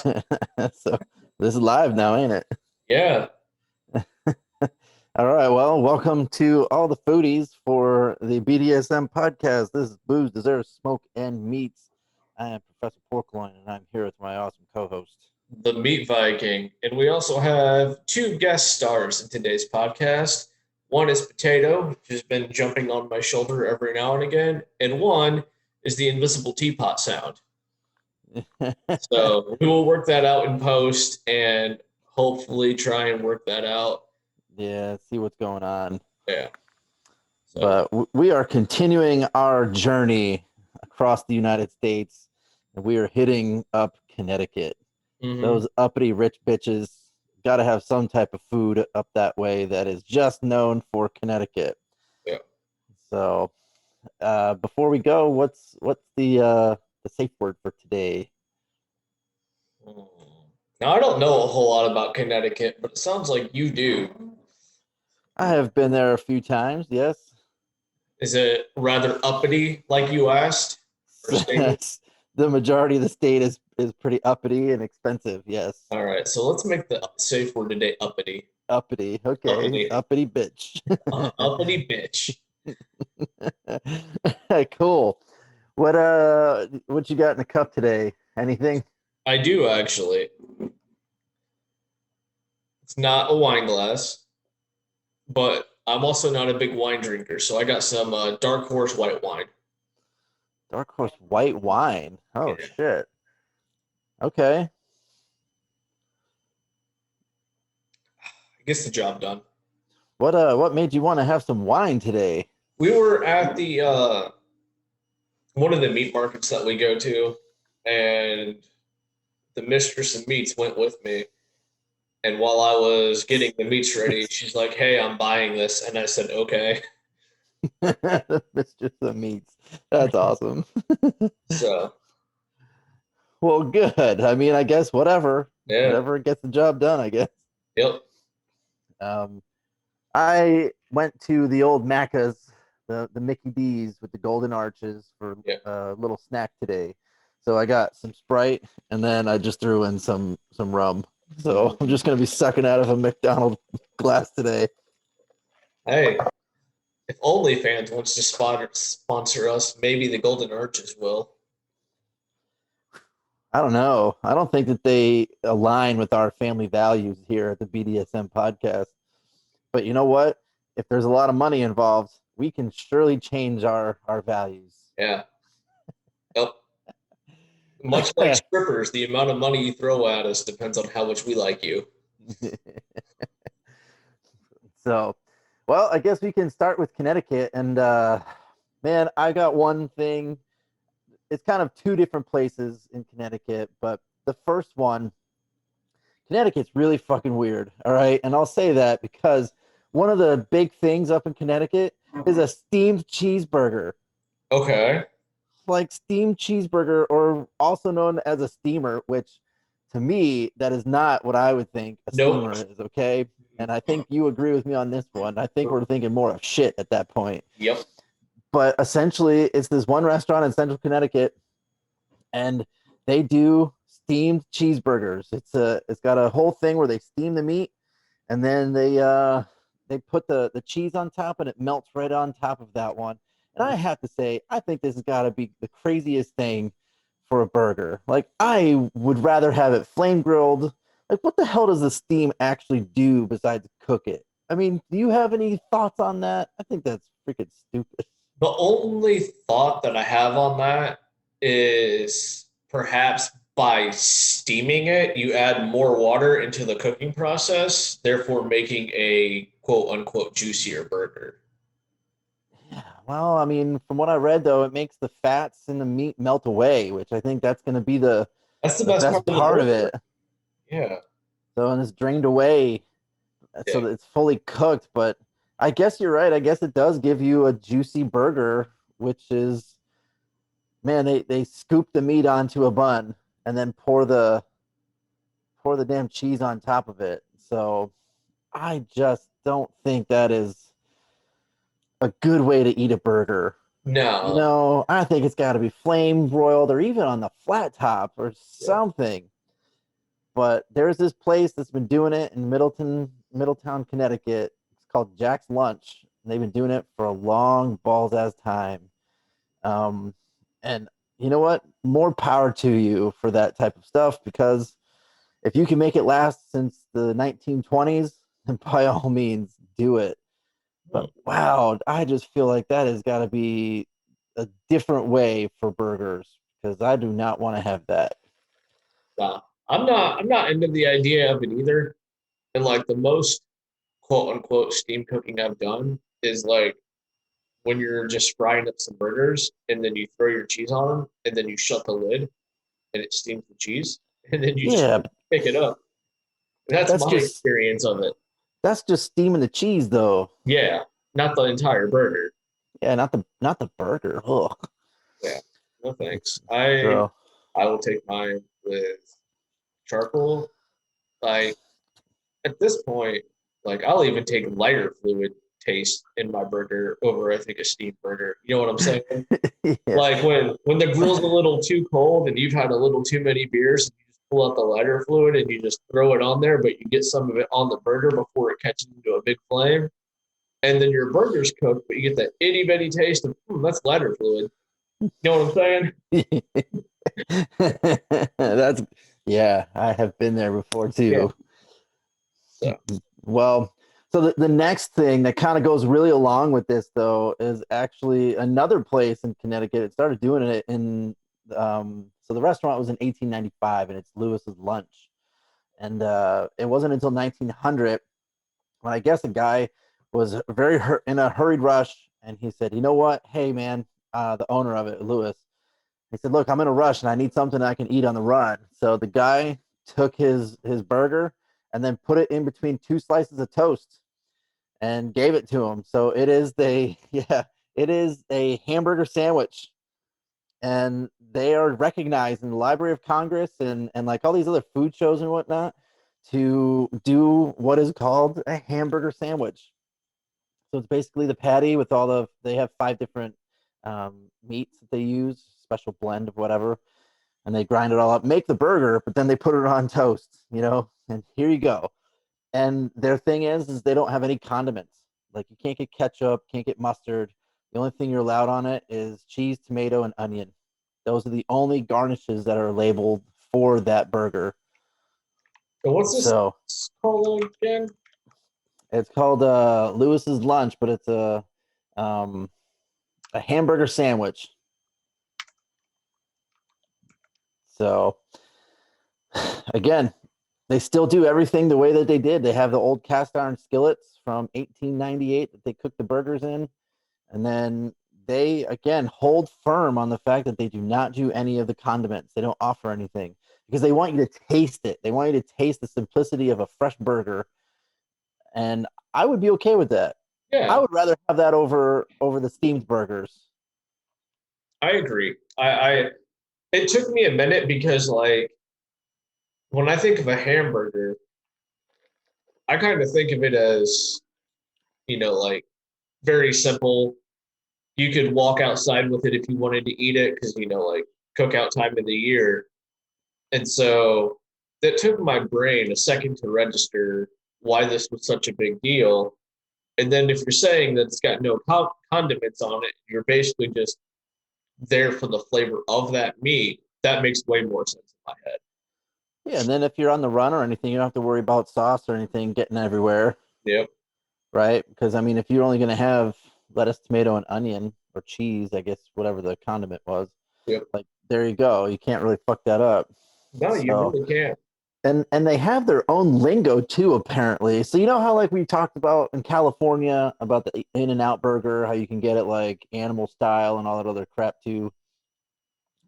So this is live now, ain't it? Yeah, All right. Well, welcome to all the foodies for the BDSM podcast. This is Booze, Desserts, Smoke, and Meats. I am Professor Porkloin, and I'm here with my awesome co-host. the Meat Viking. And we also have two guest stars in today's podcast. One is Potato, who's just been jumping on my shoulder every now and again. And one is the invisible teapot sound. So we will work that out in post and hopefully try and work that out. Yeah, see what's going on. Yeah. So, But we are continuing our journey across the United States, and we are hitting up Connecticut. mhm. Those uppity rich bitches got to have some type of food up that way that is just known for Connecticut. Yeah. So, before we go, what's the safe word for today? Mm. Now, I don't know a whole lot about Connecticut, but it sounds like you do. I have been there a few times. Yes, Is it rather uppity, like you asked, or stated? the majority of the state is pretty uppity and expensive. Yes, All right, so let's make the safe word today uppity. uppity. Okay, Uppity. uppity bitch. Uppity bitch. Cool. What you got in the cup today? Anything? I do actually. It's not a wine glass, but I'm also not a big wine drinker, so I got some dark horse white wine. Dark horse white wine. Oh Yeah, shit. Okay. gets the job done. What made you want to have some wine today? We were at the one of the meat markets that we go to, and the mistress of meats went with me. And while I was getting the meats ready, she's like, "Hey, I'm buying this," and I said, "Okay." Mistress of Meats. That's awesome. So Well, good. I mean, I guess whatever. yeah, Whatever gets the job done, I guess. yep. Um, I went to the old Macca's, the Mickey D's with the golden arches for Yeah. a little snack today. So I got some Sprite and then I just threw in some rum. So I'm just gonna be sucking out of a McDonald's glass today. Hey, if OnlyFans wants to sponsor us, maybe the Golden Arches will. I don't know. I don't think that they align with our family values here at the BDSM podcast. But you know what? If there's a lot of money involved, we can surely change our values. Yeah. Yep. Much like strippers, the amount of money you throw at us depends on how much we like you. So, well, I guess we can start with Connecticut. And man, I got one thing. It's kind of two different places in Connecticut, but the first one, Connecticut's really fucking weird. All right. And I'll say that because one of the big things up in Connecticut is a steamed cheeseburger. Okay. Like steamed cheeseburger, or also known as a steamer, which to me, that is not what I would think a Nope. steamer is. Okay. And I think you agree with me on this one. I think we're thinking more of shit at that point. Yep. But essentially, it's this one restaurant in central Connecticut, and they do steamed cheeseburgers. It's got a whole thing where they steam the meat, and then they put the cheese on top, and it melts right on top of that one. And I have to say, I think this has got to be the craziest thing for a burger. Like, I would rather have it flame grilled. Like, what the hell does the steam actually do besides cook it? I mean, do you have any thoughts on that? I think that's freaking stupid. The only thought that I have on that is perhaps by steaming it, you add more water into the cooking process, therefore making a quote unquote juicier burger. Yeah, well, I mean, from what I read though, it makes the fats in the meat melt away, which I think that's going to be That's the the best part best of the part of burger. it. Yeah. So, and it's drained away so Yeah. that it's fully cooked. But I guess you're right. I guess it does give you a juicy burger, which is, man, they scoop the meat onto a bun and then pour the damn cheese on top of it. So I just don't think that is a good way to eat a burger. You No. know, I think it's got to be flame broiled or even on the flat top or Yeah. something. but there's this place that's been doing it in Middletown, Connecticut. It's called Jack's Lunch. And they've been doing it for a long balls ass time. Um, and you know what? More power to you for that type of stuff, because if you can make it last since the 1920s, then by all means do it. But wow, I just feel like that has got to be a different way for burgers, because I do not want to have that. I'm not into the idea of it either. And like the most quote unquote steam cooking I've done is like when you're just frying up some burgers and then you throw your cheese on them and then you shut the lid and it steams the cheese and then you just Yeah, pick it up. That's that's my just experience of it. that's just steaming the cheese though. Yeah, not the entire burger. Yeah, not the burger. Ugh. Yeah, no thanks. I So I will take mine with charcoal. Like at this point, like I'll even take lighter fluid taste in my burger over I think a steamed burger. You know what I'm saying? yeah, Like when the grill's a little too cold and you've had a little too many beers, and you just pull out the lighter fluid and you just throw it on there, but you get some of it on the burger before it catches into a big flame. And then your burger's cooked, but you get that itty bitty taste of that's lighter fluid. You know what I'm saying? that's yeah. I have been there before Yeah. too. So Well, so the next thing that kind of goes really along with this, though, is actually another place in Connecticut. It started doing it so the restaurant was in 1895, and it's Lewis's Lunch. And it wasn't until 1900 when I guess a guy was in a hurried rush, and he said, "You know what? Hey, man, the owner of it, Lewis." He said, "Look, I'm in a rush and I need something I can eat on the run." So the guy took his burger and then put it in between two slices of toast and gave it to him. So it is it is a hamburger sandwich, and they are recognized in the Library of Congress and like all these other food shows and whatnot to do what is called a hamburger sandwich. So it's basically the patty with they have five different meats that they use, special blend of whatever, and they grind it all up, make the burger, but then they put it on toast, and here you go. And their thing is they don't have any condiments. Like you can't get ketchup, can't get mustard. The only thing you're allowed on it is cheese, tomato, and onion. Those are the only garnishes that are labeled for that burger. what's this So called again? it's called Lewis's Lunch, but it's um, a hamburger sandwich. So again, they still do everything the way that they did. They have the old cast iron skillets from 1898 that they cook the burgers in. And then they, again, hold firm on the fact that they do not do any of the condiments. They don't offer anything because they want you to taste it. They want you to taste the simplicity of a fresh burger. And I would be okay with that. I Yeah, would rather have that over the steamed burgers. I agree. I it took me a minute because like when I think of a hamburger, I kind of think of it as, like very simple. You could walk outside with it if you wanted to eat it because, like cookout time of the year. And so that took my brain a second to register why this was such a big deal. And then if you're saying that it's got no condiments on it, you're basically just there for the flavor of that meat. That makes way more sense in my head. Yeah, and then if you're on the run or anything, you don't have to worry about sauce or anything getting everywhere, Yep. right? Because I mean, if you're only going to have lettuce, tomato, and onion or cheese, I guess whatever the condiment was, Yep. like there you go. You can't really fuck that up. No, you So really can't. and they have their own lingo too, apparently. So you know how like we talked about in California about the In and Out burger, how you can get it like animal style and all that other crap too.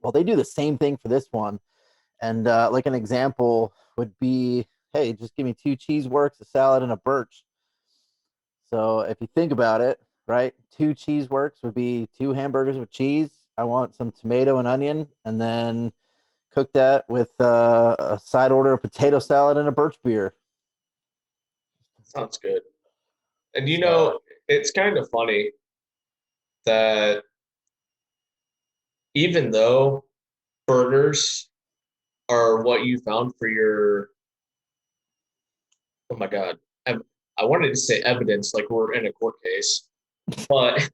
Well, they do the same thing for this one. And like an example would be, hey, just give me two cheese works, a salad, and a birch. So if you think about it, right, two cheese works would be two hamburgers with cheese. I want some tomato and onion, and then cook that with a side order of potato salad and a birch beer. Sounds good. And So it's kind of funny that even though burgers are what you found for your oh my God, I wanted to say evidence, like we're in a court case, but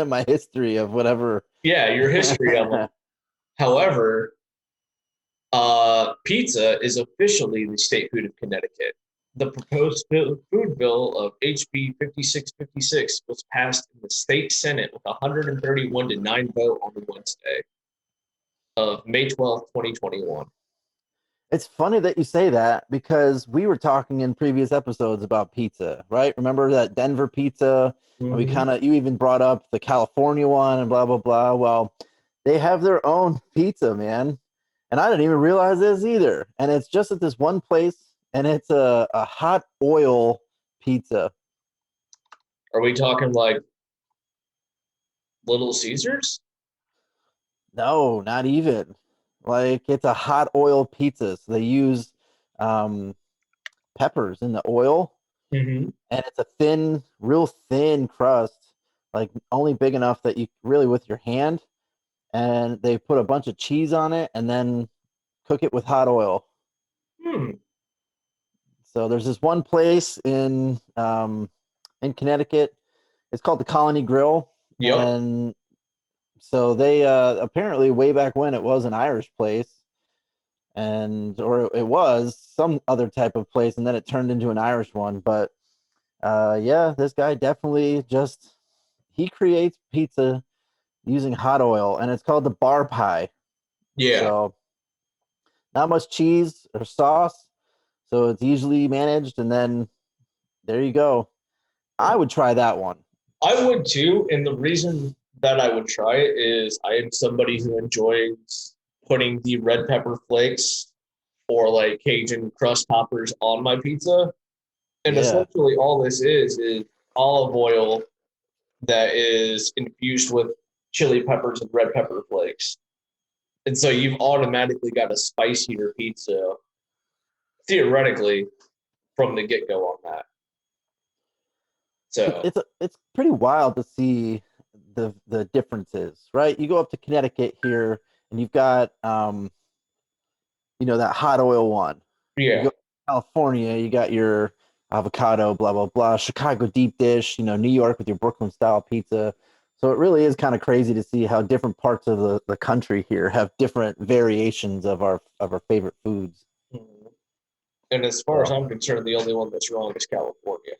My history of whatever. yeah, your history of them. However, pizza is officially the state food of Connecticut. The proposed food bill of HB 5656 was passed in the state Senate with 131 to 9 vote on Wednesday of May 12th, 2021. It's funny that you say that because we were talking in previous episodes about pizza, right? Remember that Denver pizza? And we Mm-hmm. kind of, you even brought up the California one and blah, blah, blah. Well, they have their own pizza, man. And I didn't even realize this either. And it's just at this one place, and it's a hot oil pizza. Are we talking like Little Caesars? No, not even. Like it's a hot oil pizza. So they use um, peppers in the oil, Mm-hmm. and it's a thin, real thin crust, like only big enough that you really with your hand. And they put a bunch of cheese on it, and then cook it with hot oil. Hmm. So there's this one place in Connecticut. It's called the Colony Grill, Yep. and so they apparently way back when it was an Irish place, and or it was some other type of place, and then it turned into an Irish one. But yeah, this guy definitely just he creates pizza using hot oil, and it's called the bar pie. Yeah. So not much cheese or sauce, so it's easily managed, and then there you go. I would try that one. I would too. And the reason that I would try it is I am somebody who enjoys putting the red pepper flakes or like Cajun crust toppers on my pizza. And Yeah. essentially all this is olive oil that is infused with chili peppers and red pepper flakes. And so you've automatically got a spicier pizza, theoretically, from the get go on that. So, It's pretty wild to see the differences, right? You go up to Connecticut here, and you've got that hot oil one. You yeah. go to California, you got your avocado, blah blah blah. Chicago deep dish, New York with your Brooklyn style pizza. So it really is kind of crazy to see how different parts of the country here have different variations of our favorite foods. And as far as So I'm concerned, the only one that's wrong is California.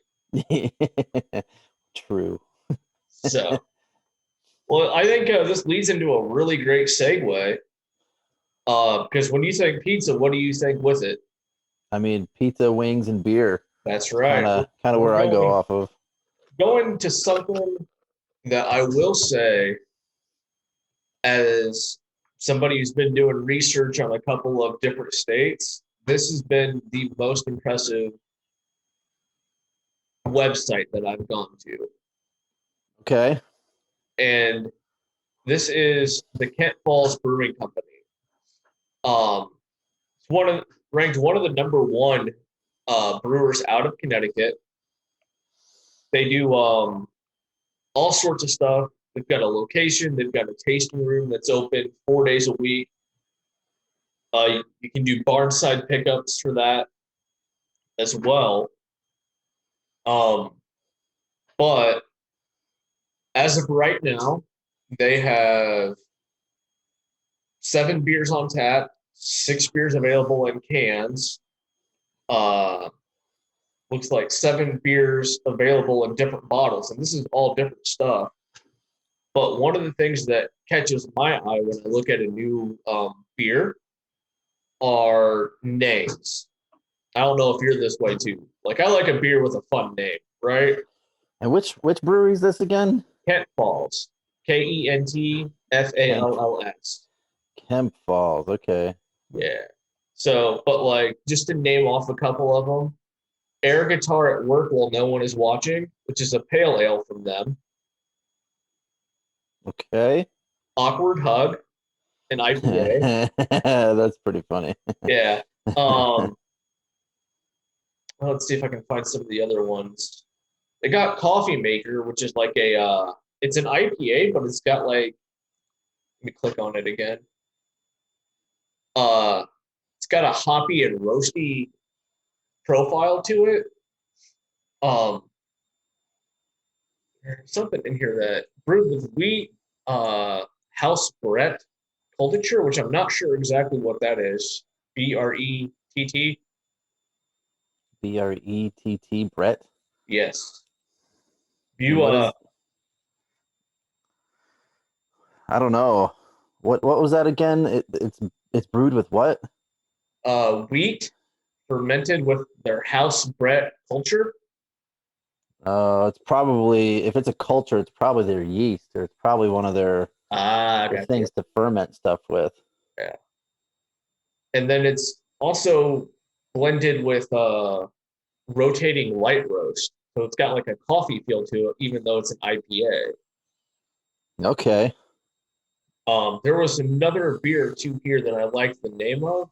true. So, well, I think this leads into a really great segue. Because when you think pizza, what do you think with it? I mean, pizza, wings, and beer. That's It's right. kind of We're where I go going off of. going to something that I will say, as somebody who's been doing research on a couple of different states, this has been the most impressive website that I've gone to. Okay. And this is the Kent Falls Brewing Company. It's ranked one of the number one brewers out of Connecticut. They do all sorts of stuff. They've got a location. They've got a tasting room that's open 4 days a week. You can do barnside pickups for that as well. Um, but as of right now, they have 7 beers on tap, 6 beers available in cans. Uh, Looks like 7 beers available in different bottles, and this is all different stuff. But one of the things that catches my eye when I look at a new beer are names. I don't know if you're this way too. Like I like a beer with a fun name, right? And which brewery is this again? Kent Falls, Kemp KentFalls. Kemp Falls. Okay. Yeah. So, but like just to name off a couple of them, air guitar at work while no one is watching, which is a pale ale from them. Okay. Awkward hug, an IPA. That's pretty funny. Yeah. Um, let's see if I can find some of the other ones. They got Coffee Maker, which is like it's an IPA, but it's got like, let me click on it again. Uh, it's got a hoppy and roasty profile to it. Um, there's something in here that brewed with wheat, house Brett culture, which I'm not sure exactly what that is. Brett. Brett. Brett. Yes. And You what is? I don't know. What was that again? It's brewed with what? wheat fermented with their house Brett culture. It's probably if it's a culture, it's probably their yeast, or it's probably one of Ah, their gotcha. things to ferment stuff with. Yeah. And then it's also blended with rotating light roast. So it's got like a coffee feel to it, even though it's an IPA. Okay. There was another beer too here that I liked the name of.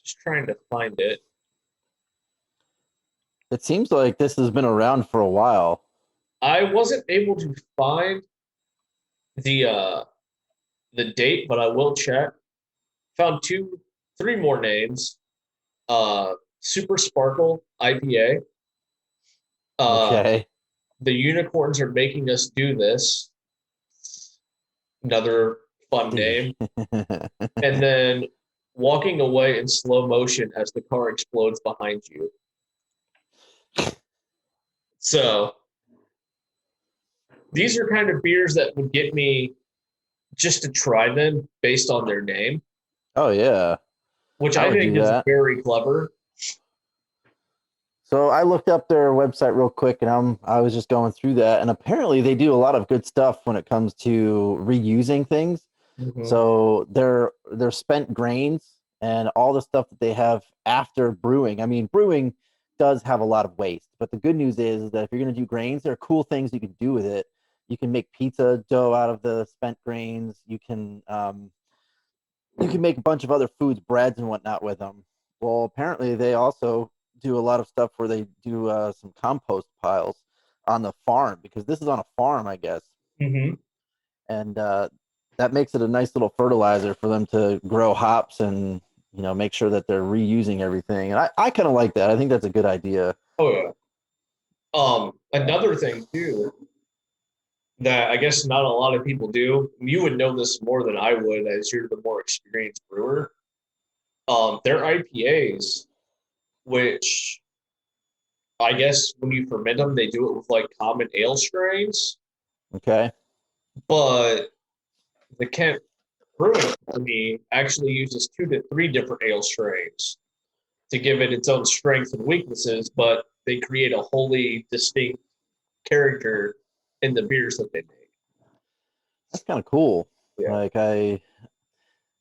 Just trying to find it. It seems like this has been around for a while. I wasn't able to find the the date, but I will check. Found three more names. Super Sparkle IPA. Uh, Okay. the unicorns are making us do this. Another fun name. And then walking away in slow motion as the car explodes behind you. So these are kind of beers that would get me just to try them based on their name, Oh yeah, which I I would think do is that. very clever. So I looked up their website real quick, and I was just going through that, and apparently they do a lot of good stuff when it comes to reusing things. Mm-hmm. So their spent grains and all the stuff that they have after brewing. I mean, brewing does have a lot of waste, but the good news is that if you're going to do grains, there are cool things you can do with it. You can make pizza dough out of the spent grains. You can make a bunch of other foods, breads and whatnot with them. Well, apparently they also do a lot of stuff where they do some compost piles on the farm because this is on a farm, I guess, Mm-hmm. and that makes it a nice little fertilizer for them to grow hops and make sure that they're reusing everything. And I kind of like that. I think that's a good idea. Oh yeah. Another thing too that I guess not a lot of people do. You would know this more than I would, as you're the more experienced brewer. Their IPAs, which I guess when you ferment them, they do it with like common ale strains. Okay. But the Kent Brewing Company actually uses 2 to 3 different ale strains to give it its own strengths and weaknesses, but they create a wholly distinct character in the beers that they make. That's kind of cool. Yeah. Like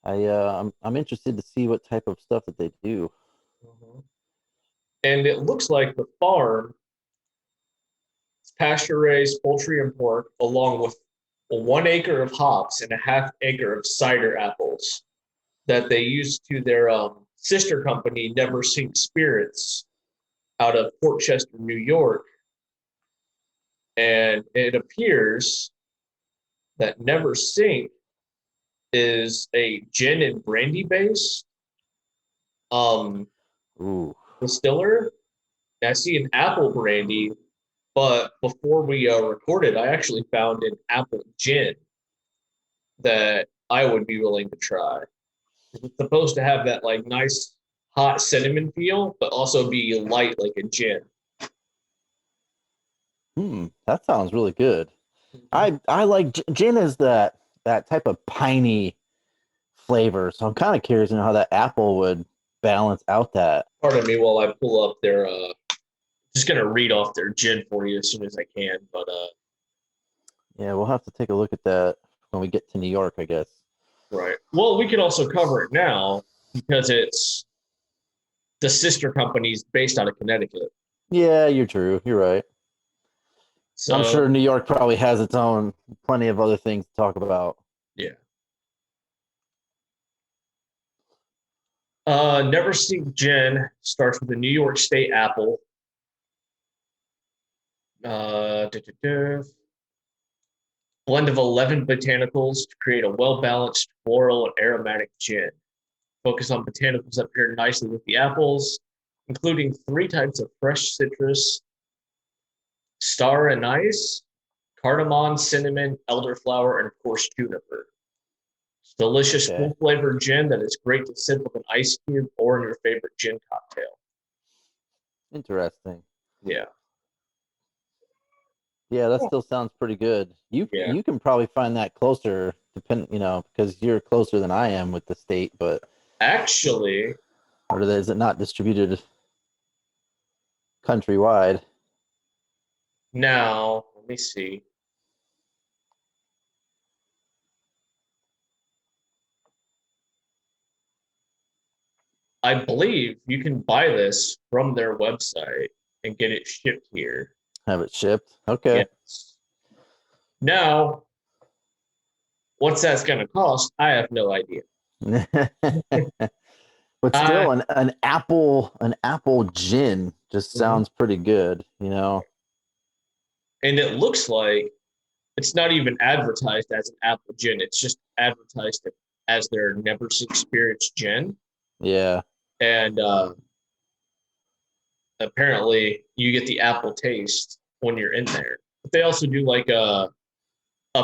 I'm interested to see what type of stuff that they do. Mhm. And it looks like the farm is pasture raised poultry and pork, along with 1 acre of hops and a half acre of cider apples that they use to their sister company, Never Sink Spirits, out of Port Chester, New York. And it appears that Never Sink is a gin and brandy based um, Ooh. distiller. And I see an apple brandy, but before we recorded, I actually found an apple gin that I would be willing to try. It's supposed to have that like nice hot cinnamon feel, but also be light like a gin. That sounds really good. Mhm. I like gin is that type of piney flavor. So I'm kind of curious to know how that apple would balance out that. Pardon me while I pull up their. Just gonna read off their gin for you as soon as I can, but Yeah, we'll have to take a look at that when we get to New York, I guess. right. Well, we could also cover it now because it's the sister company's based out of Connecticut. Yeah, you're true. You're right. I'm So sure New York probably has its own plenty of other things to talk about. yeah. Never Sink Gin starts with a New York State apple. Da, da, da. Blend of 11 botanicals to create a well-balanced floral and aromatic gin. Focus on botanicals that pair nicely with the apples, including 3 types of fresh citrus star anise, cardamom, cinnamon, elderflower, and of course juniper. It's delicious, Okay. full flavored gin that is great to sip with an ice cube or in your favorite gin cocktail. Interesting. Yeah. Yeah, that still sounds pretty good. Yeah. You can probably find that closer, because you're closer than I am with the state, but Actually, or is it not distributed countrywide? now, let me see. I believe you can buy this from their website and get it shipped here. Have it shipped? Okay. Yes. Now, what's that's going to cost? I have no idea. But Uh, still, an apple gin just sounds pretty good, you know. and it looks like it's not even advertised as an apple gin. It's just advertised as their never experienced gin. Yeah. And apparently, you get the apple taste when you're in there. But they also do like a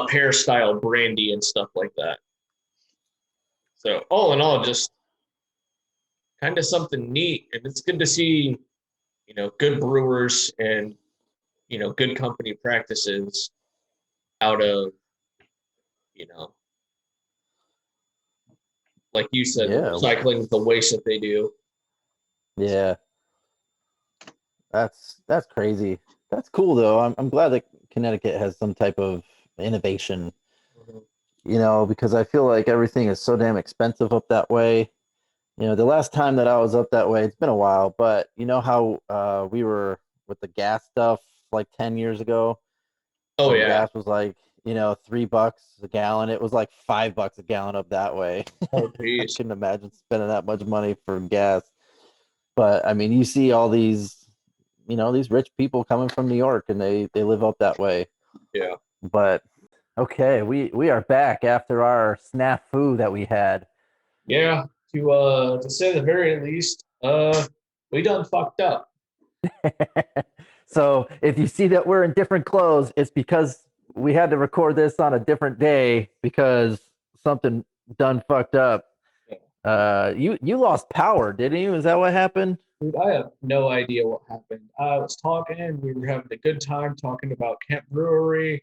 pear style brandy and stuff like that. So all in all, just kind of something neat, and it's good to see, good brewers and good company practices out of, you know, like you said, the Yeah. recycling, the waste that they do. Yeah. That's crazy. That's cool though. I'm glad that Connecticut has some type of innovation, Mhm. because I feel like everything is so damn expensive up that way. The last time that I was up that way, it's been a while, but you know how we were with the gas stuff like 10 years ago Oh when yeah. gas was like, $3 a gallon. It was like $5 a gallon up that way. Oh I geez. couldn't imagine spending that much money for gas. But I mean, you see all these rich people coming from New York and they live up that way. Yeah. But okay, we are back after our snafu that we had. Yeah. To say the very least, we done fucked up. So if you see that we're in different clothes, it's because we had to record this on a different day because something done fucked up. Yeah. You lost power, didn't you? Is that what happened? Dude, I have no idea what happened. I was talking, we were having a good time talking about Kent Brewery,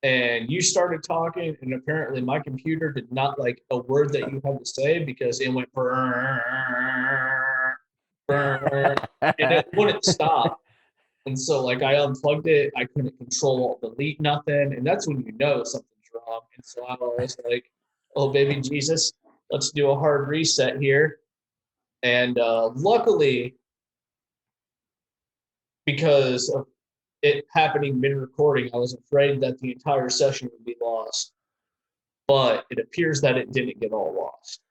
and you started talking, and apparently my computer did not like a word that you had to say because it went brrr, brrr, and it wouldn't stop. And so like I unplugged it, I couldn't control delete nothing, and that's when you know something's wrong. And so I was like, "Oh baby Jesus, let's do a hard reset here." And luckily, because of it happening mid-recording, I was afraid that the entire session would be lost. But it appears that it didn't get all lost.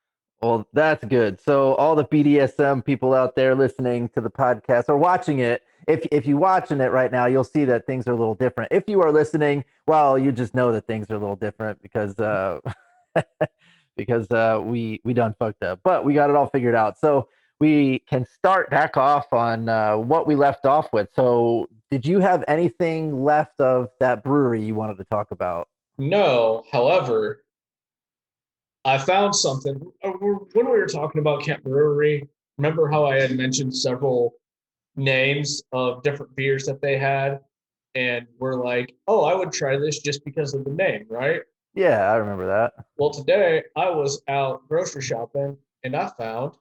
Well, that's good. So all the BDSM people out there listening to the podcast or watching it, if you're watching it right now, you'll see that things are a little different. If you are listening, well, you just know that things are a little different because we done fucked up, but we got it all figured out. So we can start back off on what we left off with. So did you have anything left of that brewery you wanted to talk about? No, however, I found something when we were talking about Kent Brewery. Remember how I had mentioned several names of different beers that they had, and we're like, "Oh, I would try this just because of the name, right?" Yeah, I remember that. Well, today I was out grocery shopping and I found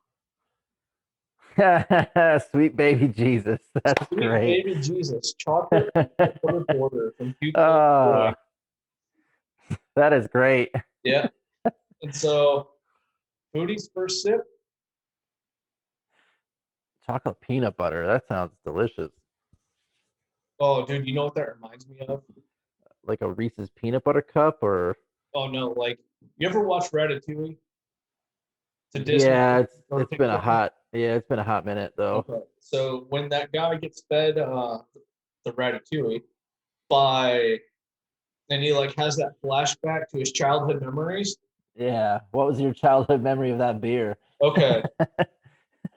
Sweet baby Jesus. That's Sweet great. Baby Jesus chocolate butter porter from Duke, uh, Illinois. that is great. Yeah, and so Foodie's first sip. Chocolate peanut butter. That sounds delicious. Oh, dude, you know what that reminds me of? Like a Reese's peanut butter cup or Oh no, like you ever watch Ratatouille? To Disney yeah, or Pixar? it's been a hot minute though. Okay, so when that guy gets fed the Ratatouille by, and he like has that flashback to his childhood memories. Yeah. What was your childhood memory of that beer? Okay,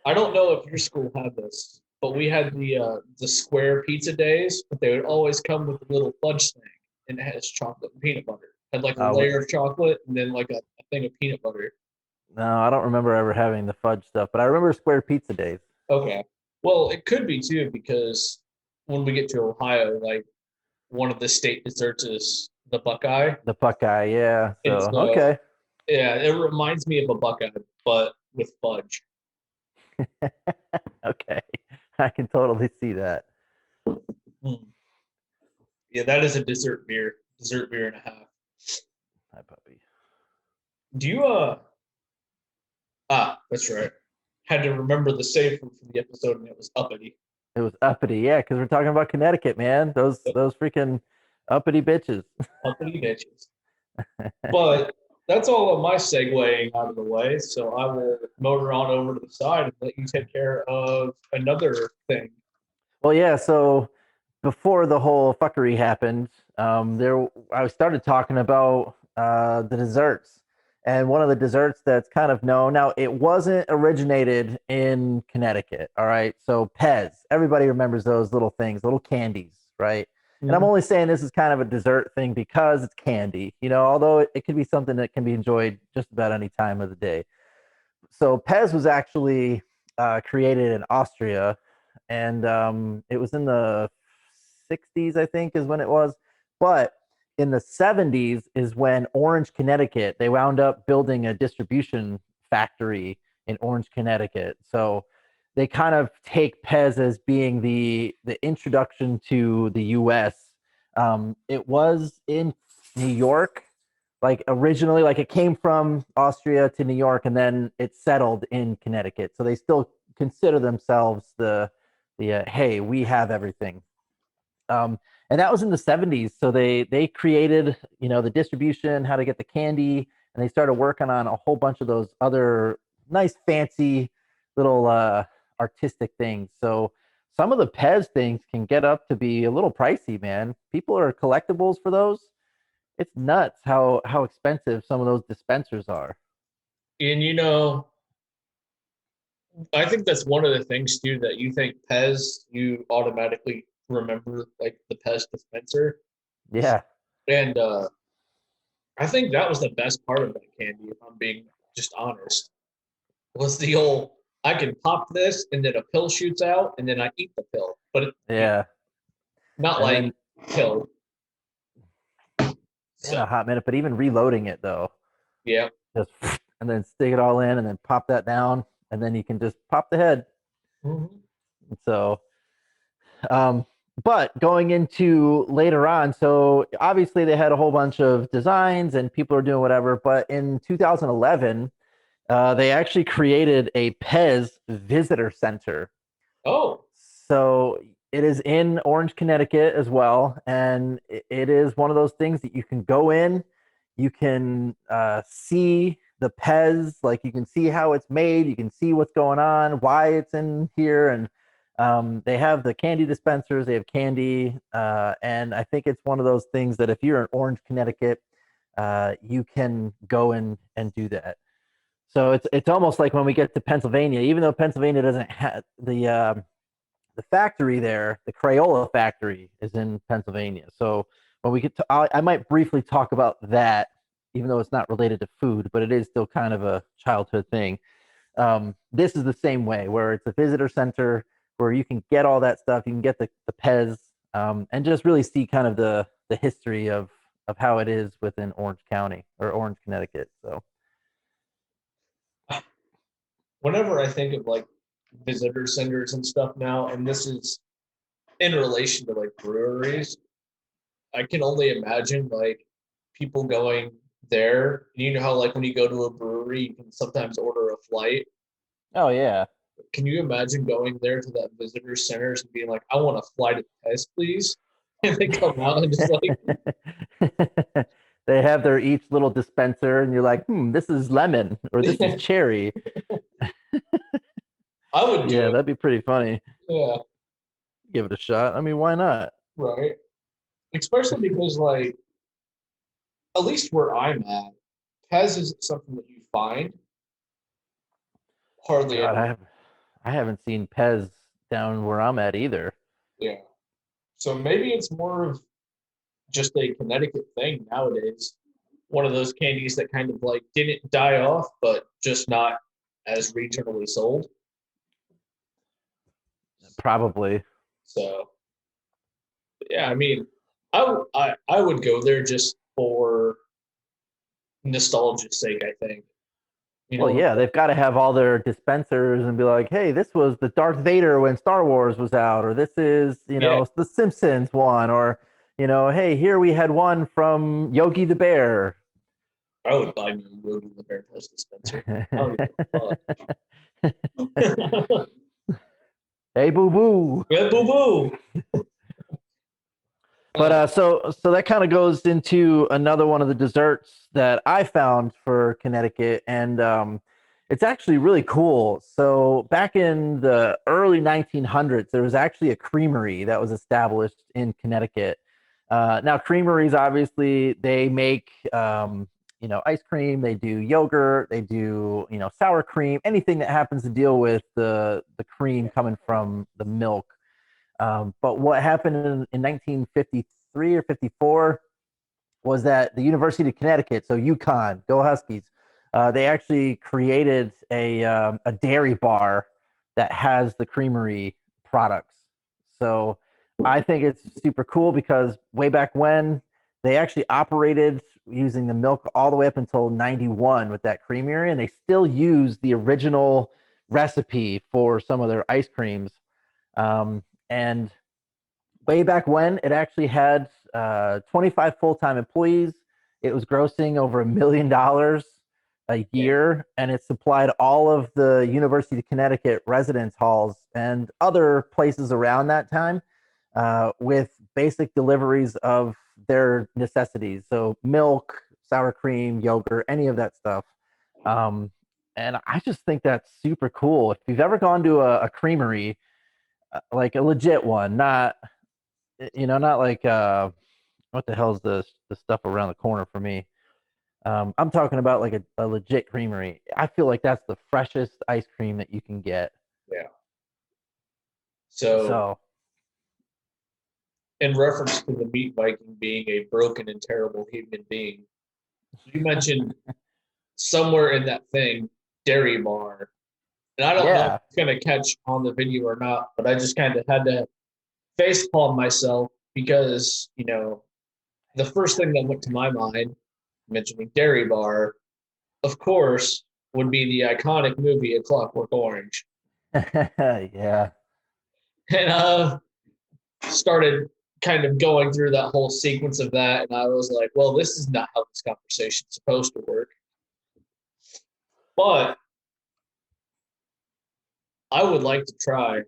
I don't know if your school had this, but we had the square pizza days, but they would always come with a little fudge thing, and it has chocolate and peanut butter. Had like a Uh, layer of chocolate and then like a thing of peanut butter. no, I don't remember ever having the fudge stuff, but I remember square pizza days. Okay. Well, it could be too because when we get to Ohio, like one of the state desserts is the Buckeye, The Buckeye, yeah. and So so okay. yeah, it reminds me of a Buckeye, but with fudge. Okay. I can totally see that. Mm. Yeah, that is a dessert beer and a half. Hi, puppy. Do you that's right. Had to remember the save from the episode, and it was uppity. It was uppity, yeah, because we're talking about Connecticut, man. Those freaking uppity bitches. Uppity bitches. But that's all of my segueing out of the way. So I will motor on over to the side and let you take care of another thing. Well, yeah. So before the whole fuckery happened, there I started talking about the desserts, and one of the desserts that's kind of known now. It wasn't originated in Connecticut. All right. So Pez, everybody remembers those little things, little candies, right? And I'm Mhm. only saying this is kind of a dessert thing because it's candy, although it could be something that can be enjoyed just about any time of the day. So Pez was actually created in Austria, and it was in the 60s, I think, is when it was. But in the 70s is when Orange, Connecticut, they wound up building a distribution factory in Orange, Connecticut. So they kind of take Pez as being the introduction to the U.S. It was in New York, like originally, like it came from Austria to New York, and then it settled in Connecticut. So they still consider themselves the hey, we have everything. Um, and that was in the 70s. So they created, the distribution, how to get the candy, and they started working on a whole bunch of those other nice, fancy little artistic things. So some of the Pez things can get up to be a little pricey, man. People are collectibles for those. It's nuts how expensive some of those dispensers are. And I think that's one of the things too that you think Pez, you automatically remember like the Pez dispenser. Yeah. And I think that was the best part of that candy, if I'm being just honest, was the old I can pop this and then a pill shoots out and then I eat the pill. But Yeah. not And like then pill. in So a hot minute, but even reloading it though, yeah. just and then stick it all in and then pop that down, and then you can just pop the head. Mhm. So um but going into later on, so obviously they had a whole bunch of designs and people are doing whatever, but in 2011 they actually created a Pez visitor center. Oh, So it is in Orange, Connecticut as well, and it is one of those things that you can go in, you can see the Pez, like you can see how it's made, you can see what's going on, why it's in here, and they have the candy dispensers, they have candy, and I think it's one of those things that if you're in Orange, Connecticut, you can go in and do that. So it's almost like when we get to Pennsylvania, even though Pennsylvania doesn't have the factory there, the Crayola factory, is in Pennsylvania. So when we get to, I might briefly talk about that, even though it's not related to food, but it is still kind of a childhood thing. This is the same way, where it's a visitor center where you can get all that stuff. You can get the Pez, and just really see kind of the history of how it is within Orange County or Orange, Connecticut. So whenever I think of like visitor centers and stuff now, and this is in relation to like breweries, I can only imagine like people going there. You know how like when you go to a brewery, you can sometimes order a flight. oh yeah. Can you imagine going there to that visitor centers and being like, "I want a flight of Pez, please," and they come out and just like, They have their each little dispenser, and you're like, this is lemon or this is cherry. I would do Yeah, it. that'd be pretty funny. Yeah, Give it a shot. I mean, why not? right. Especially because like at least where I'm at, Pez isn't something that you find hardly God, ever. I haven't seen Pez down where I'm at either. Yeah. So maybe it's more of just a Connecticut thing nowadays. One of those candies that kind of like didn't die off, but just not as regionally sold. Probably. So yeah, I mean, I would go there just for nostalgia's sake. I think you Well, know. yeah, they've got to have all their dispensers and be like, hey, this was the Darth Vader when Star Wars was out, or this is, Yeah, the Simpsons one, or, hey, here we had one from Yogi the Bear. I would buy me a Yogi the Bear Press dispenser. I don't give a fuck. Hey, boo boo. Yeah, boo boo. But so that kind of goes into another one of the desserts that I found for Connecticut, and it's actually really cool. So back in the early 1900s, there was actually a creamery that was established in Connecticut. Now, creameries obviously they make ice cream, they do yogurt, they do sour cream, anything that happens to deal with the cream coming from the milk. But what happened in 1953 or 54 was that the University of Connecticut, so UConn, go Huskies, they actually created a dairy bar that has the creamery products. So I think it's super cool because way back when they actually operated using the milk all the way up until 91 with that creamery, and they still use the original recipe for some of their ice creams. And way back when, it actually had 25 full-time employees. It was grossing over $1 million a year, and it supplied all of the University of Connecticut residence halls and other places around that time with basic deliveries of their necessities. So milk, sour cream, yogurt, any of that stuff. Um, and I just think that's super cool. If you've ever gone to a creamery, like a legit one, not like what the hell's the stuff around the corner for me. I'm talking about like a legit creamery. I feel like that's the freshest ice cream that you can get. Yeah. So, So in reference to the meat Viking being a broken and terrible human being, you mentioned somewhere in that thing, dairy bar. And I don't know if yeah. it's going to catch on the video or not, but I just kind of had to face palm myself because, the first thing that went to my mind, mentioning dairy bar, of course, would be the iconic movie A Clockwork Orange. Yeah. And started kind of going through that whole sequence of that. And I was like, well, this is not how this conversation's supposed to work. But I would like to try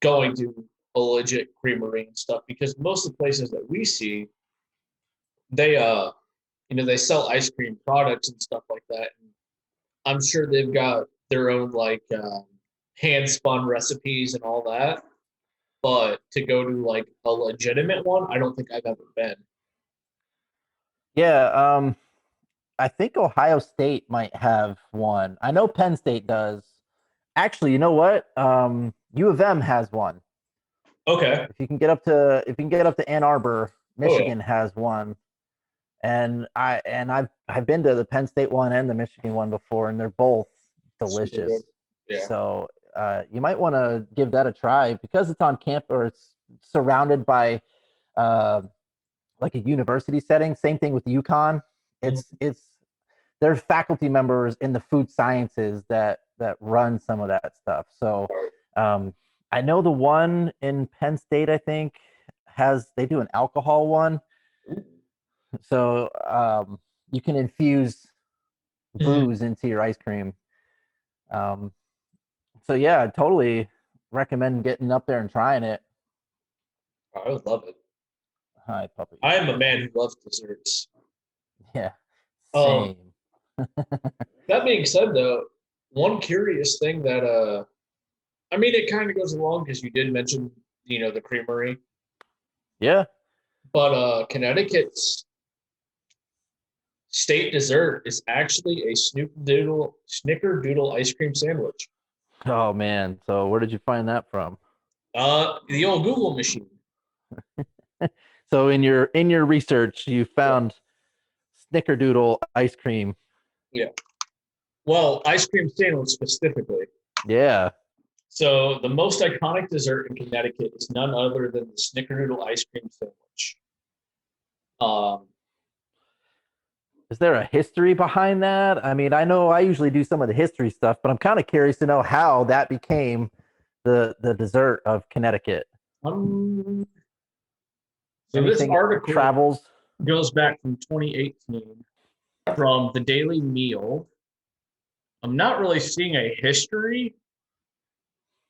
going to a legit creamery and stuff because most of the places that we see, they they sell ice cream products and stuff like that. And I'm sure they've got their own like hand spun recipes and all that. But to go to like a legitimate one, I don't think I've ever been. Yeah. I think Ohio State might have one. I know Penn State does. Actually, you know what? U of M has one. Okay. If you can get up to Ann Arbor, Oh yeah. Michigan has one. And I've been to the Penn State one and the Michigan one before, and they're both Super delicious. good. Yeah. So you might want to give that a try because it's on camp or it's surrounded by uh, like a university setting. Same thing with UConn. Mhm. It's there's faculty members in the food sciences that run some of that stuff. So um, I know the one in Penn State, I think, they do an alcohol one, so you can infuse Mhm. booze into your ice cream. Um, so yeah, I totally recommend getting up there and trying it. I would love it. Hi, puppy. I am a man who loves desserts. Yeah, Um, same. that being said, though, one curious thing that I mean, it kind of goes along because you did mention, the creamery, Yeah. but Connecticut's state dessert is actually a snickerdoodle ice cream sandwich. Oh man. So where did you find that from? The old Google machine. So in your research, you Yeah. found snickerdoodle ice cream. Yeah. Well, ice cream sandwich specifically. Yeah. So the most iconic dessert in Connecticut is none other than the Snickerdoodle ice cream sandwich. Um, Is there a history behind that? I mean, I know I usually do some of the history stuff, but I'm kind of curious to know how that became the dessert of Connecticut. um, so this Anything article travels? goes back from 2018 from the Daily Meal. I'm not really seeing a history.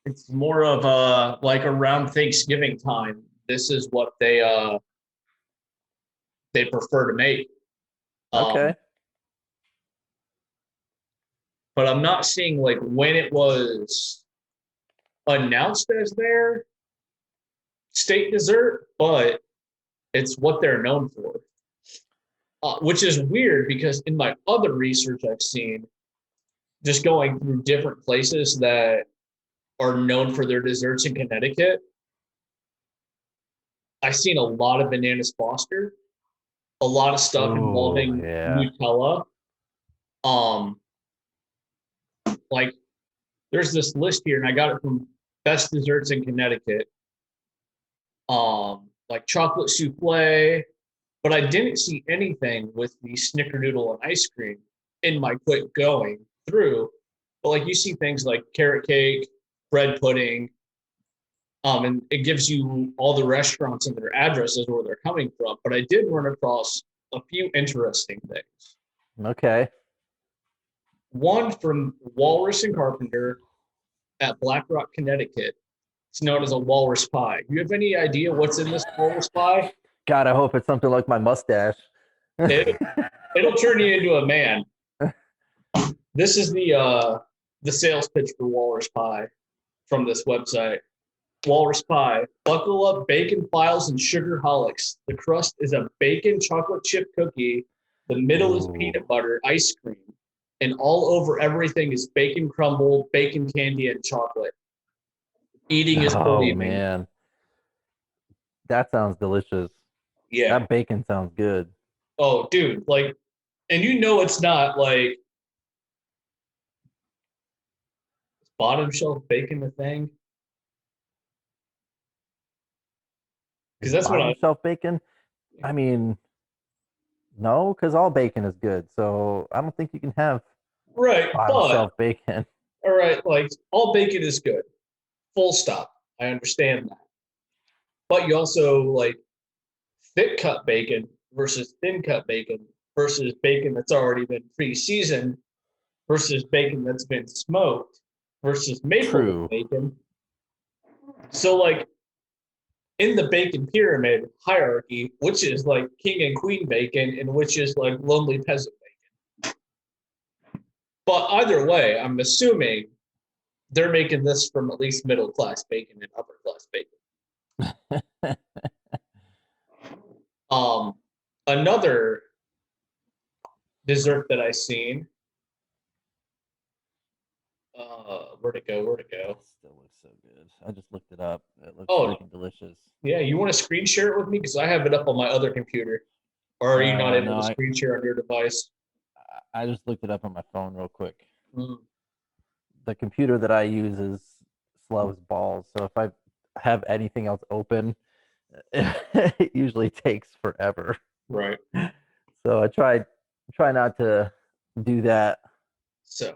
It's more of a like around Thanksgiving time. This is what they prefer to make. Okay. Um, but I'm not seeing like when it was announced as their state dessert, but it's what they're known for. Which is weird because in my other research I've seen, just going through different places that are known for their desserts in Connecticut, I've seen a lot of bananas Foster, a lot of stuff Oh, involving yeah. Nutella. Um, like there's this list here, and I got it from Best Desserts in Connecticut. Like chocolate souffle, but I didn't see anything with the snickerdoodle and ice cream in my quick going through. But like you see things like carrot cake, bread pudding, and it gives you all the restaurants and their addresses where they're coming from. But I did run across a few interesting things. Okay. One from Walrus and Carpenter at Black Rock, Connecticut. It's known as a walrus pie. You have any idea what's in this walrus pie? God, I hope it's something like my mustache. It, it'll turn you into a man. This is the sales pitch for walrus pie from this website. Walrus pie. Buckle up bacon files and sugar holics. The crust is a bacon chocolate chip cookie. The middle is Ooh. peanut butter ice cream. And all over everything is bacon crumble, bacon candy, and chocolate. Eating is Oh believing. man, that sounds delicious. Yeah. That bacon sounds good. Oh, dude. Like, and you know it's not like bottom shelf bacon a thing? Because Is that's what bottom I. shelf bacon? I mean, no, because all bacon is good. So I don't think you can have Right. bottom But, shelf bacon. all right, like all bacon is good. Full stop. I understand that. But you also like thick cut bacon versus thin cut bacon versus bacon that's already been pre-seasoned versus bacon that's been smoked versus maple True. bacon. So like in the bacon pyramid hierarchy, which is like king and queen bacon and which is like lonely peasant bacon. But either way, I'm assuming they're making this from at least middle class bacon and upper class bacon. Um, Another dessert that I seen. Where'd it go? Where'd it go? It still looks so good. I just looked it up. It looks Oh, freaking delicious. yeah. You want to screen share it with me because I have it up on my other computer. Or are you not able No, to screen share on your device? I just looked it up on my phone real quick. Mm, The computer that I use is slow as balls. So if I have anything else open, it usually takes forever. right. So I try not to do that. So,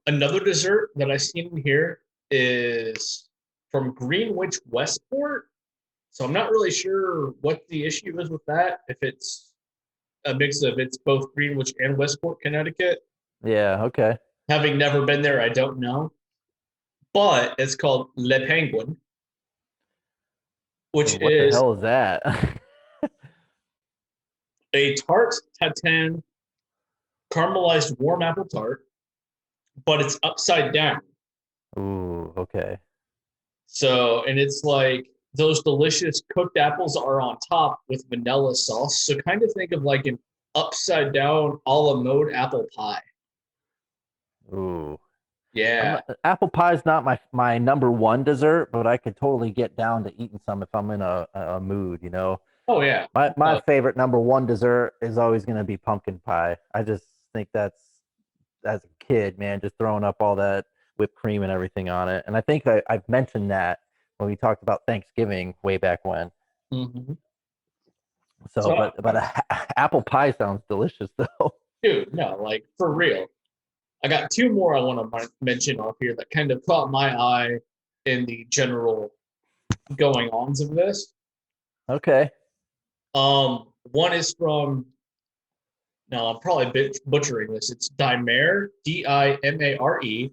another dessert that I seen in here is from Greenwich Westport. So I'm not really sure what the issue is with that. If it's a mix of it's both Greenwich and Westport, Connecticut. Yeah, okay. Having never been there, I don't know. But it's called Le Penguin, which What the is hell is that? a tart tatin caramelized warm apple tart, but it's upside down. Ooh, okay. So, and it's like those delicious cooked apples are on top with vanilla sauce. So, kind of think of like an upside down a la mode apple pie. Ooh. Yeah. Apple pie is not my number one dessert, but I could totally get down to eating some if I'm in a mood. Oh yeah. My Uh, favorite number one dessert is always going to be pumpkin pie. I just think that's, as a kid, man, just throwing up all that whipped cream and everything on it. And I think I've mentioned that when we talked about Thanksgiving way back when. mhm. So, So, but apple pie sounds delicious though. dude, no, like for real. I got two more I want to mention off here that kind of caught my eye in the general going ons of this. Okay. One is from, no, I'm probably butchering this. It's Dimare, Dimare,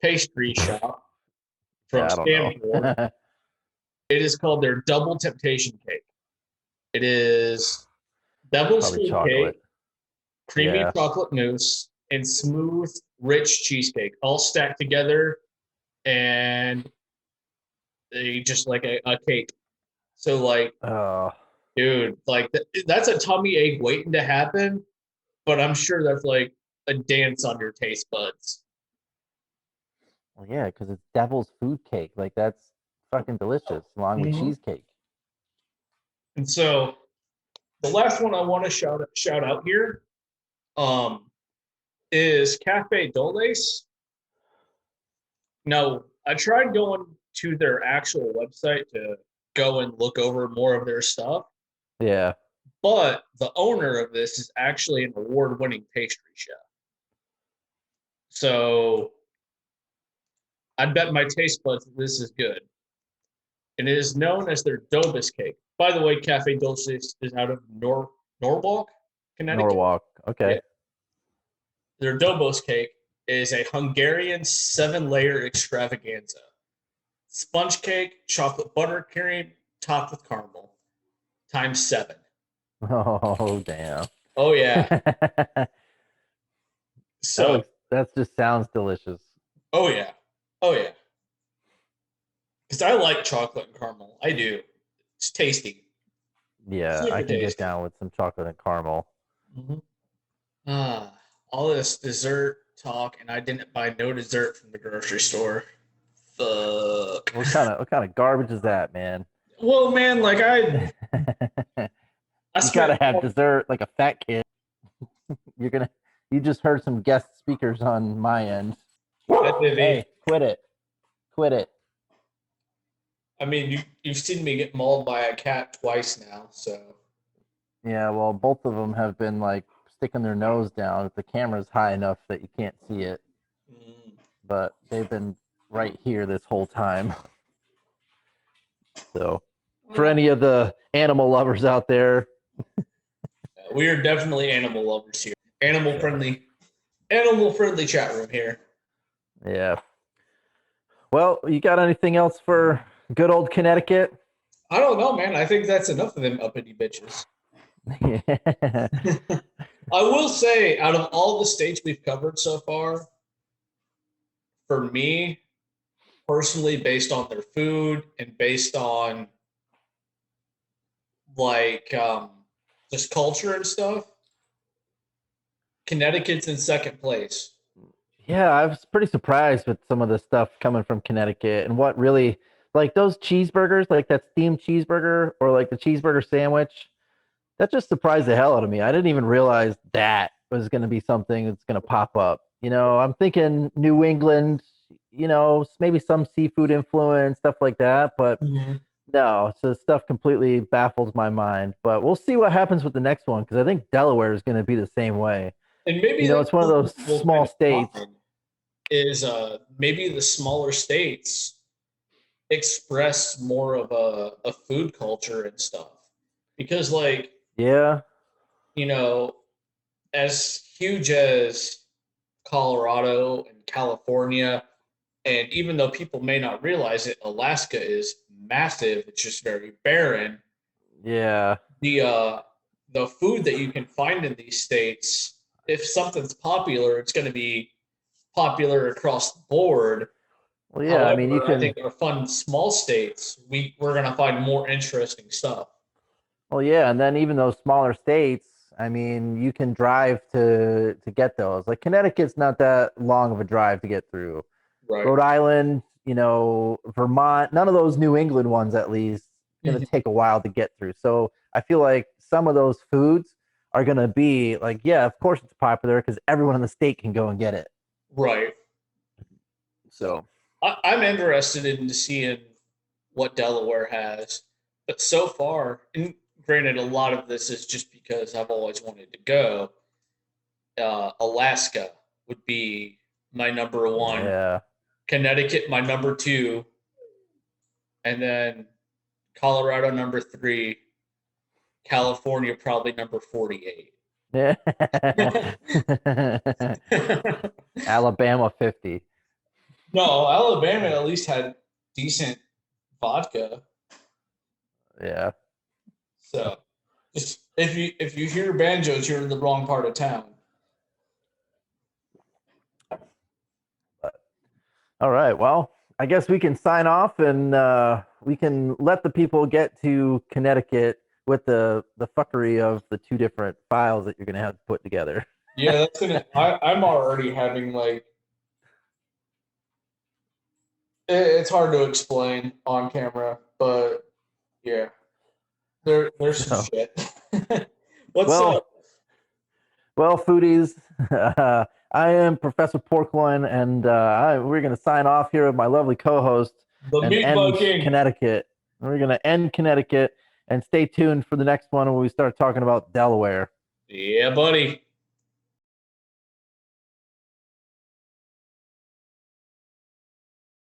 pastry shop from Yeah, I don't know. Stanford. It is called their Double Temptation Cake. It is devil's Probably food chocolate. cake, creamy Yeah. chocolate mousse, and smooth, rich cheesecake, all stacked together, and they just like a cake. So like, Oh, dude, like that's a tummy ache waiting to happen. But I'm sure that's like a dance on your taste buds. well, yeah, because it's devil's food cake. Like that's fucking delicious, along with Mhm. cheesecake. And so the last one I want to shout out here um, is Cafe Doles. Now, I tried going to their actual website to go and look over more of their stuff, Yeah. but the owner of this is actually an award-winning pastry chef. So I bet my taste buds that this is good. And it is known as their Dobus cake. By the way, Cafe Dulce is out of Norwalk, Connecticut. Norwalk. Okay. Yeah. Their Dobos cake is a Hungarian 7-layer extravaganza. Sponge cake, chocolate buttercream, topped with caramel, times 7. Oh damn. Oh yeah. that So, looks. That just sounds delicious. oh yeah. Oh yeah. Because I like chocolate and caramel. I do. It's tasty. Yeah, I Super can get tasty. down with some chocolate and caramel. Mm-hmm. Ah, all this dessert talk, and I didn't buy no dessert from the grocery store. Fuck. What kind of garbage is that, man? Well, man, like I You gotta spent have more. dessert like a fat kid. You're gonna. You just heard some guest speakers on my end. I did Hey, eat. quit it. Quit it. I mean, you've seen me get mauled by a cat twice now, so Yeah, well, both of them have been like sticking their nose down if the camera's high enough that you can't see it, mm. but they've been right here this whole time. So, for Well, any of the animal lovers out there, we are definitely animal lovers here. yeah, Animal friendly chat room here. yeah. Well, you got anything else for good old Connecticut? I don't know, man. I think that's enough of them uppity bitches. Yeah. I will say, out of all the states we've covered so far, for me personally, based on their food and based on like just culture and stuff, Connecticut's in second place. Yeah, I was pretty surprised with some of the stuff coming from Connecticut and what really, like those cheeseburgers, like that steamed cheeseburger or like the cheeseburger sandwich. That just surprised the hell out of me. I didn't even realize that was going to be something that's going to pop up. I'm thinking New England, maybe some seafood influence, stuff like that. But Mhm. no, so stuff completely baffles my mind. But we'll see what happens with the next one because I think Delaware is going to be the same way. And maybe that's It's one of those something we'll kind small of states. find is maybe the smaller states express more of a food culture and stuff. Because like, Yeah. you know, as huge as Colorado and California, and even though people may not realize it, Alaska is massive. It's just very barren. Yeah. The uh, the food that you can find in these states, if something's popular, it's going to be popular across the board. Well, yeah. I mean, you However, I can. think our fun small states, we're going to find more interesting stuff. Well, yeah, and then even those smaller states, I mean, you can drive to get those. Like Connecticut's not that long of a drive to get through. Right. Rhode Island, Vermont, none of those New England ones, at least, it's going to take a while to get through. So I feel like some of those foods are going to be like, yeah, of course it's popular because everyone in the state can go and get it. Right. So I'm interested in seeing what Delaware has, but so far, and granted, a lot of this is just because I've always wanted to go. Alaska would be my number one. yeah. Connecticut, my number two, and then Colorado number three. California probably number 48. Yeah. Alabama 50. No, Alabama at least had decent vodka. Yeah. So just if you hear banjos, you're in the wrong part of town. All right. Well, I guess we can sign off and we can let the people get to Connecticut with the fuckery of the two different files that you're gonna have to put together. Yeah, that's gonna. I'm already having like. It's hard to explain on camera, but yeah, there's some shit. What's up? Well, foodies, I am Professor Porkloin, and we're going to sign off here with my lovely co-host The and Meat end King. Connecticut. We're going to end Connecticut, and stay tuned for the next one when we start talking about Delaware. Yeah, buddy.